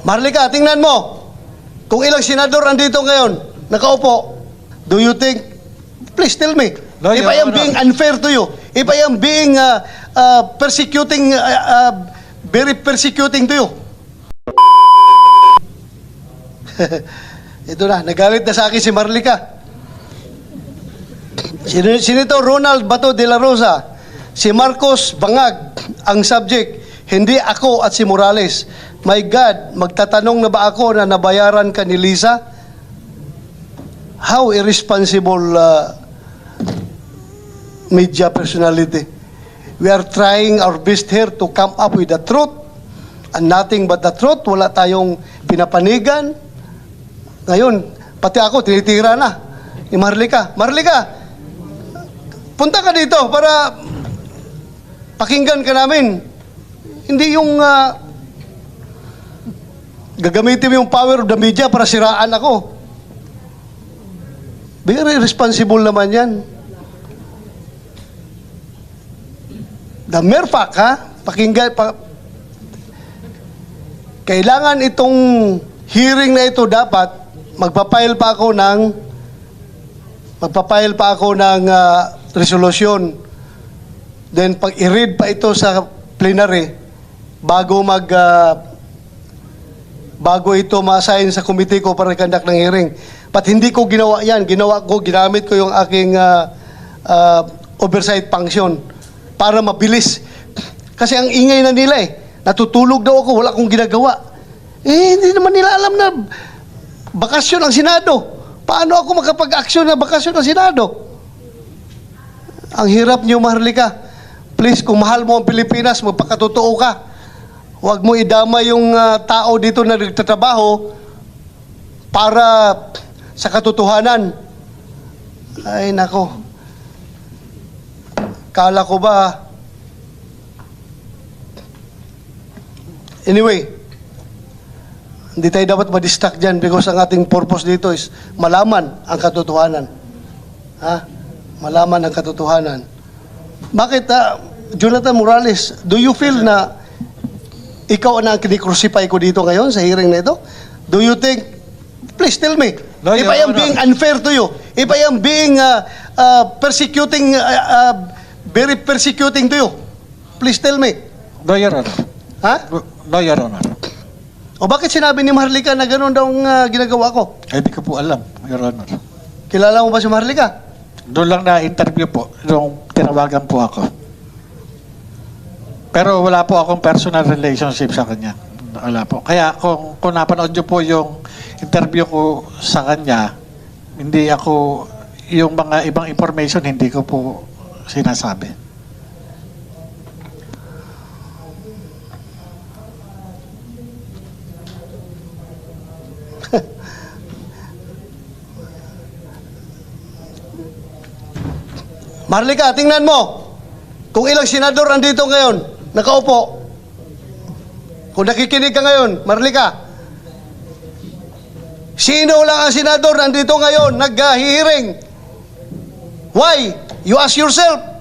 Marlica, tingnan mo. Kung ilang senador andito ngayon, nakaupo, do you think, please tell me, No, if Your I am Honor. being unfair to you, if I am being persecuting, very persecuting to you. Ito na, nagalit na sa akin si Marlica. Senator Ronald Bato de la Rosa, si Marcos Bangag ang subject, hindi ako at si Morales. My God, magtatanong na ba ako na nabayaran ka ni Lisa? How irresponsible media personality. We are trying our best here to come up with the truth and nothing but the truth. Wala tayong pinapanigan. Ngayon, pati ako, tinitira na ni Marlica. Marlica, punta ka dito para pakinggan ka namin. Hindi yung gagamitin mo yung power of the media para siraan ako. Very responsible naman yan. The mere fact, ha? Pakinggan, kailangan itong hearing na ito dapat magpapile pa ako ng resolusyon. Then pag i-read pa ito sa plenary bago ito ma-assign sa committee ko para i-conduct ng hearing. But hindi ko ginawa yan. Ginamit ko yung aking oversight function para mabilis. Kasi ang ingay na nila natutulog daw ako, wala akong ginagawa. Hindi naman nila alam na bakasyon ang Senado. Paano ako makapag-aksyon na bakasyon ang Senado? Ang hirap niyo, Marlica. Please, kung mahal mo ang Pilipinas, magpakatotoo ka. Huwag mo idama yung tao dito na nagtatrabaho para sa katotohanan. Ay, nako. Kala ko ba? Anyway, hindi tayo dapat ma-distract dyan because ang ating purpose dito is malaman ang katotohanan. Ha? Malaman ang katotohanan. Bakit, Jonathan Morales, do you feel na ikaw na ang kinikrucify ko dito ngayon sa hearing na ito? Do you think, please tell me, No, if Your I am Honor. being unfair to you, if I am being persecuting, very persecuting to you, please tell me. No, Your Honor. Ha? No, Your Honor. O bakit sinabi ni Marlica na gano'n daw ang ginagawa ko? Hindi ko po alam, Your Honor. Kilala mo ba si Marlica? Doon lang na-interview po, nung tinawagan po ako. Pero wala po akong personal relationship sa kanya. Wala po. Kaya kung napanood niyo po yung interview ko sa kanya, hindi ako, yung mga ibang information, hindi ko po sinasabi. Marlica, tingnan mo. Kung ilang senador andito ngayon, nakaupo. Kung nakikinig ka ngayon, Marlica, sino lang ang senador andito ngayon, nag-hearing? Why? You ask yourself.